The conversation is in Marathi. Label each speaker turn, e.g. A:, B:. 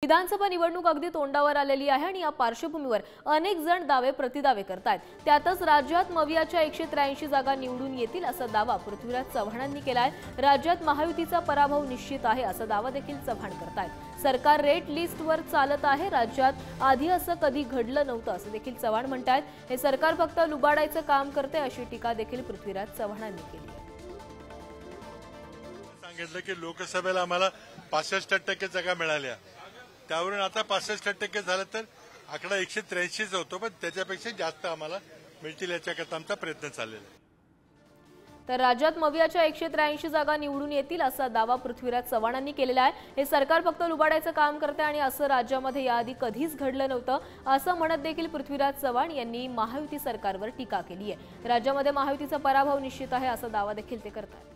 A: विधानसभा निवडणूक अगदी तोंडावर आलेली आहे आणि या पार्श्वभूमीवर अनेक जण दावे प्रतिदावे करतायत। त्यातच राज्यात मवियाच्या 183 जागा निवडून येतील असा दावा पृथ्वीराज चव्हाणांनी केलाय। राज्यात महायुतीचा पराभव निश्चित आहे असा दावा देखील चव्हाण करतायत। सरकार रेड लिस्टवर चालत आहे, राज्यात आधी असं कधी घडलं नव्हतं असं देखील चव्हाण म्हणतायत। हे सरकार फक्त लुबाडायचं काम करते अशी टीका देखील पृथ्वीराज चव्हाणांनी केली आहे।
B: सांगितलं की लोकसभेला आम्हाला 65% जागा मिळाल्या, त्यावरून आता 65% झालं तर आकडा 183 होतो, पण त्याच्यापेक्षा जास्त आम्हाला मिळतील याच्याकरता आमचा प्रयत्न चाललेला आहे।
A: तर राज्यात मवियाच्या 183 जागा निवडून येतील असा दावा पृथ्वीराज चव्हाणांनी केलेला आहे। हे सरकार फक्त लुबाडायचं काम करते आणि असं राज्यामध्ये याआधी कधीच घडलं नव्हतं असं म्हणत देखील पृथ्वीराज चव्हाण यांनी महायुती सरकारवर टीका केली आहे। राज्यामध्ये महायुतीचा पराभव निश्चित आहे असा दावा देखील ते करतात।